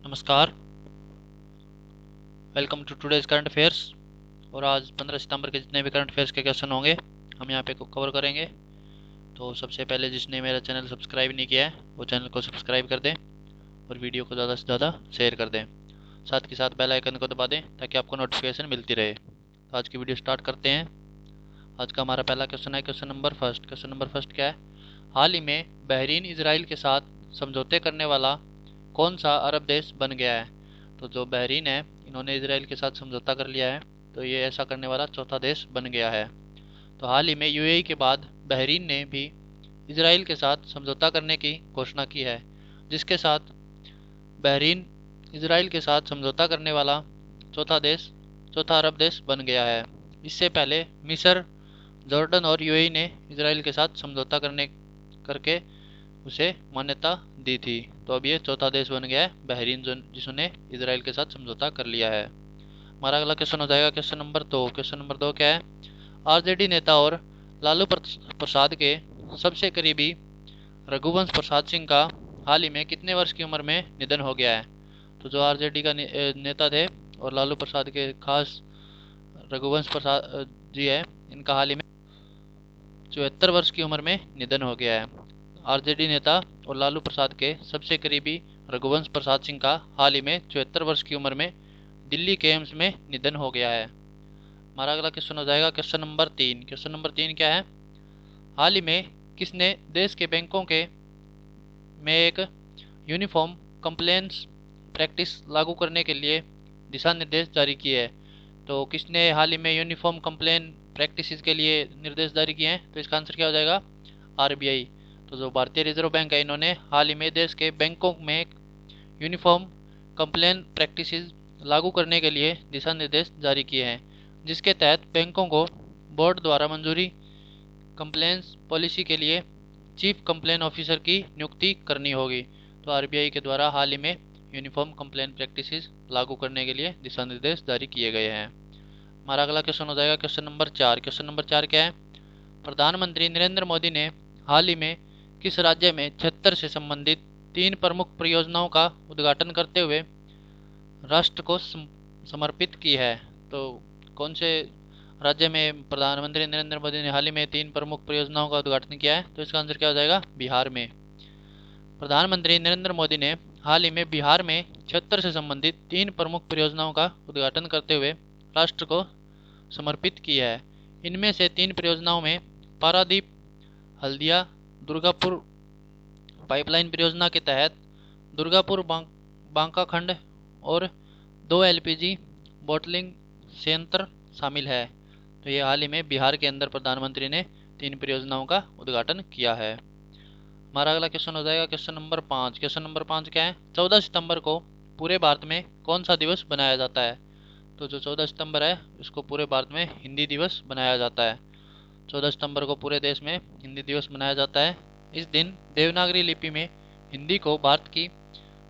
नमस्कार। Welcome to today's current affairs. और आज 15 सितंबर के जितने भी करंट अफेयर्स के क्वेश्चन होंगे हम यहाँ पे कवर करेंगे। तो सबसे पहले जिसने मेरा चैनल सब्सक्राइब नहीं किया है वो चैनल को सब्सक्राइब कर दें और वीडियो को ज़्यादा से ज़्यादा शेयर कर दें। साथ के साथ बेल आइकन को दबा दें ताकि आपको नोटिफिकेशन मिलती रहे। तो आज की वीडियो स्टार्ट करते हैं। आज का हमारा पहला क्वेश्चन है question number first. Question number first क्या है? हाल ही में बहरीन इजराइल के साथ समझौते करने वाला कौन सा अरब देश बन गया है? तो जो बहरीन है इन्होंने इसराइल के साथ समझौता कर लिया है, तो ये ऐसा करने वाला चौथा देश बन गया है। तो हाल ही में यूएई के बाद बहरीन ने भी इसराइल के साथ समझौता करने की घोषणा की है, जिसके साथ बहरीन इसराइल के साथ समझौता करने वाला चौथा अरब देश बन गया है। इससे पहले मिस्र, जॉर्डन और यूएई ने इसराइल के साथ समझौता करके उसे मान्यता दी थी। तो अब ये चौथा देश बन गया है बहरीन, जिसने इसराइल के साथ समझौता कर लिया है। हमारा अगला क्वेश्चन हो जाएगा क्वेश्चन नंबर दो। क्वेश्चन नंबर दो क्या है? आरजेडी नेता और लालू प्रसाद के सबसे करीबी रघुवंश प्रसाद सिंह का हाल ही में कितने वर्ष की उम्र में निधन हो गया है? तो जो आरजेडी का नेता थे और लालू प्रसाद के खास रघुवंश प्रसाद जी है, इनका हाल ही में 74 वर्ष की उम्र में निधन हो गया है। आरजेडी नेता और लालू प्रसाद के सबसे करीबी रघुवंश प्रसाद सिंह का हाल ही में 74 वर्ष की उम्र में दिल्ली के एम्स में निधन हो गया है। हमारा अगला क्वेश्चन हो जाएगा क्वेश्चन नंबर तीन। क्वेश्चन नंबर तीन क्या है? हाल ही में किसने देश के बैंकों के में एक यूनिफॉर्म कंप्लेंस प्रैक्टिस लागू करने के लिए दिशा निर्देश जारी किए हैं? तो किसने हाल ही में यूनिफॉर्म कंप्लेन प्रैक्टिस के लिए निर्देश जारी किए हैं? तो इसका आंसर क्या हो जाएगा? आरबीआई। तो जो भारतीय रिजर्व बैंक है, इन्होंने हाल ही में देश के बैंकों में यूनिफॉर्म कंप्लेन प्रैक्टिस लागू करने के लिए दिशा निर्देश जारी किए हैं, जिसके तहत बैंकों को बोर्ड द्वारा मंजूरी कंप्लेंस पॉलिसी के लिए चीफ कंप्लेन ऑफिसर की नियुक्ति करनी होगी। तो आरबीआई के द्वारा हाल ही में यूनिफॉर्म कंप्लेन प्रैक्टिस लागू करने के लिए दिशा निर्देश जारी किए गए हैं। हमारा अगला क्वेश्चन हो जाएगा क्वेश्चन नंबर चार। क्वेश्चन नंबर चार क्या है? प्रधानमंत्री नरेंद्र मोदी ने हाल ही में किस राज्य में 76 से संबंधित 3 प्रमुख परियोजनाओं का उद्घाटन करते हुए राष्ट्र को समर्पित की है? तो कौन से राज्य में प्रधानमंत्री नरेंद्र मोदी ने हाल ही में 3 प्रमुख परियोजनाओं का उद्घाटन किया है? तो इसका आंसर क्या हो जाएगा? बिहार में। प्रधानमंत्री नरेंद्र मोदी ने हाल ही में बिहार में 76 से संबंधित 3 प्रमुख परियोजनाओं का उद्घाटन करते हुए राष्ट्र को समर्पित की है। इनमें से 3 परियोजनाओं में पारादीप हल्दिया दुर्गापुर पाइपलाइन परियोजना के तहत दुर्गापुर बांका खंड और 2 एलपीजी बॉटलिंग संयंत्र शामिल है। तो ये हाल ही में बिहार के अंदर प्रधानमंत्री ने 3 परियोजनाओं का उद्घाटन किया है। हमारा अगला क्वेश्चन हो जाएगा क्वेश्चन नंबर 5। क्वेश्चन नंबर 5 क्या है? 14 सितंबर को पूरे भारत में कौन सा दिवस बनाया जाता है? तो जो 14 सितंबर है इसको पूरे भारत में हिंदी दिवस बनाया जाता है। 14 सितंबर को पूरे देश में हिंदी दिवस मनाया जाता है। इस दिन देवनागरी लिपि में हिंदी को भारत की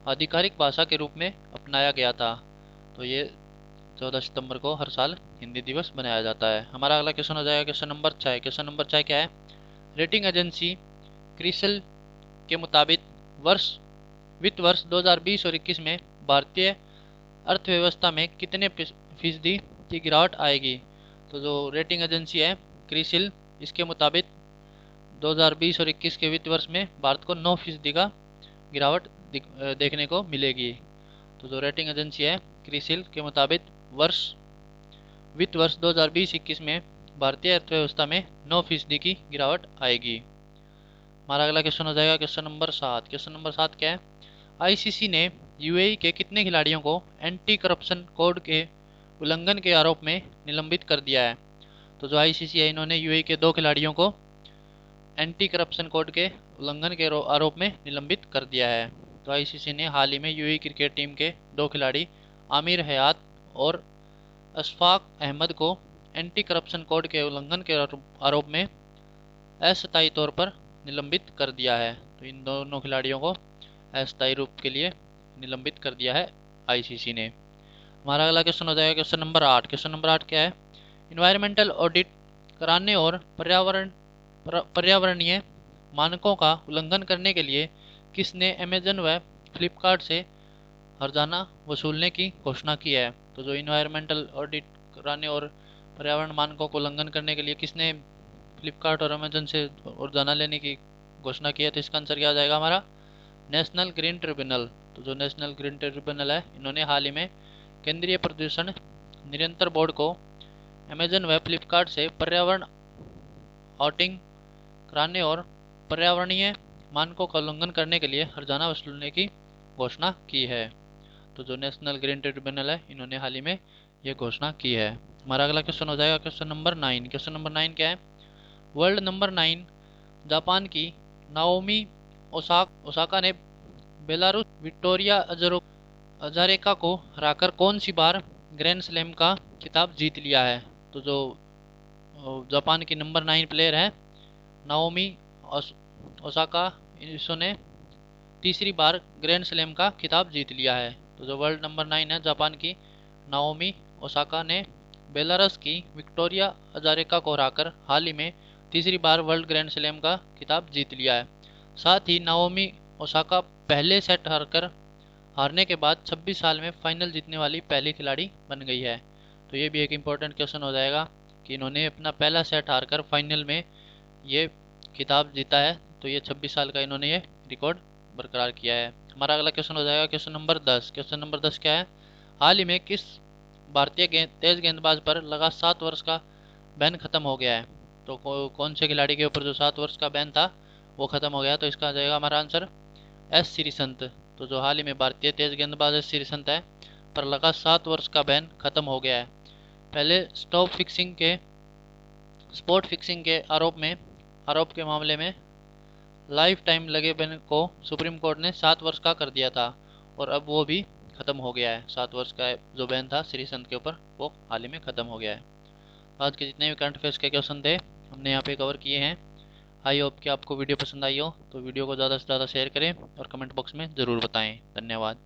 आधिकारिक भाषा के रूप में अपनाया गया था। तो ये 14 सितंबर को हर साल हिंदी दिवस मनाया जाता है। हमारा अगला क्वेश्चन हो जाएगा क्वेश्चन नंबर 6। क्वेश्चन नंबर 6 क्या है? रेटिंग एजेंसी क्रिसिल के मुताबिक वित्त वर्ष 2020 और 21 में भारतीय अर्थव्यवस्था में कितने फीसदी की गिरावट आएगी? तो जो रेटिंग एजेंसी है क्रिसिल, इसके मुताबिक 2020 और 21 के वित्त वर्ष में भारत को 9% का गिरावट देखने को मिलेगी। तो जो रेटिंग एजेंसी है क्रिसिल के मुताबिक वित्त वर्ष 2020-21 में भारतीय अर्थव्यवस्था में 9% की गिरावट आएगी। हमारा अगला क्वेश्चन हो जाएगा क्वेश्चन नंबर 7। क्वेश्चन नंबर 7 क्या है? आईसीसी ने यूएई के कितने खिलाड़ियों को एंटी करप्शन कोड के उल्लंघन के आरोप में निलंबित कर दिया है? तो जो आईसीसी है, इन्होंने यूएई के 2 खिलाड़ियों को एंटी करप्शन कोड के उल्लंघन के आरोप में निलंबित कर दिया है। तो आईसीसी ने हाल ही में यूएई क्रिकेट टीम के 2 खिलाड़ी आमिर हयात और अशफाक अहमद को एंटी करप्शन कोड के उल्लंघन के आरोप में अस्थायी तौर पर निलंबित कर दिया है। तो इन दोनों खिलाड़ियों को अस्थायी रूप के लिए निलंबित कर दिया है आईसीसी ने। हमारा अगला क्वेश्चन हो जाएगा क्वेश्चन नंबर 8। क्वेश्चन नंबर 8 क्या है? इन्वायरमेंटल ऑडिट कराने और पर्यावरणीय मानकों का उल्लंघन करने के लिए किसने अमेजन व फ्लिपकार्ट से हर्जाना वसूलने की घोषणा की है। तो जो इन्वायरमेंटल ऑडिट कराने और पर्यावरण मानकों को उल्लंघन करने के लिए किसने फ्लिपकार्ट और अमेजन से हर्जाना लेने की घोषणा की है? तो इसका आंसर क्या आ जाएगा हमारा? National green tribunal. तो जो नेशनल ग्रीन ट्रिब्यूनल है, इन्होंने हाल ही में केंद्रीय प्रदूषण नियंत्रण बोर्ड को अमेजन व फ्लिपकार्ट से पर्यावरण ऑडिटिंग कराने और पर्यावरणीय मानकों का उल्लंघन करने के लिए हर्जाना वसूलने की घोषणा की है। तो जो नेशनल ग्रीन ट्रिब्यूनल है, इन्होंने हाल ही में ये घोषणा की है। हमारा अगला क्वेश्चन हो जाएगा क्वेश्चन नंबर 9। क्वेश्चन नंबर 9 क्या है? वर्ल्ड नंबर 9 जापान की नाओमी ओसाका ने बेलारूस विक्टोरिया अजारेंका को हराकर कौन सी बार ग्रैंड स्लैम का खिताब जीत लिया है? तो जो जापान की नंबर 9 प्लेयर है नाओमी ओसाका, इसने तीसरी बार ग्रैंड स्लैम का खिताब जीत लिया है। तो जो वर्ल्ड नंबर 9 है जापान की नाओमी ओसाका ने बेलारस की विक्टोरिया अजारेंका को हराकर हाल ही में तीसरी बार वर्ल्ड ग्रैंड स्लैम का खिताब जीत लिया है। साथ ही नाओमी ओसाका पहले सेट हारने के बाद 26 साल में फाइनल जीतने वाली पहली खिलाड़ी बन गई है। तो ये भी एक इम्पोर्टेंट क्वेश्चन हो जाएगा कि इन्होंने अपना पहला सेट हारकर फाइनल में ये खिताब जीता है। तो ये 26 साल का इन्होंने ये रिकॉर्ड बरकरार किया है। हमारा अगला क्वेश्चन हो जाएगा क्वेश्चन नंबर 10। क्वेश्चन नंबर 10 क्या है? हाल ही में किस भारतीय तेज गेंदबाज पर लगा 7 वर्ष का बैन खत्म हो गया है? तो कौन से खिलाड़ी के ऊपर जो 7 वर्ष का बैन था वो खत्म हो गया? तो इसका आ जाएगा हमारा आंसर एस श्रीसंत। तो जो हाल ही में भारतीय तेज गेंदबाज एस श्रीसंत है पर लगा 7 वर्ष का बैन खत्म हो गया है। पहले स्पोर्ट फिक्सिंग के आरोप के मामले में लाइफ टाइम लगे बैन को सुप्रीम कोर्ट ने 7 वर्ष का कर दिया था और अब वो भी खत्म हो गया है। 7 वर्ष का जो बैन था श्रीसंत के ऊपर वो हाल ही में खत्म हो गया है। आज के जितने भी करंट अफेयर्स के क्वेश्चन थे हमने यहाँ पे कवर किए हैं। आई होप कि आपको वीडियो पसंद आई हो। तो वीडियो को ज़्यादा से ज़्यादा शेयर करें और कमेंट बॉक्स में ज़रूर बताएं। धन्यवाद।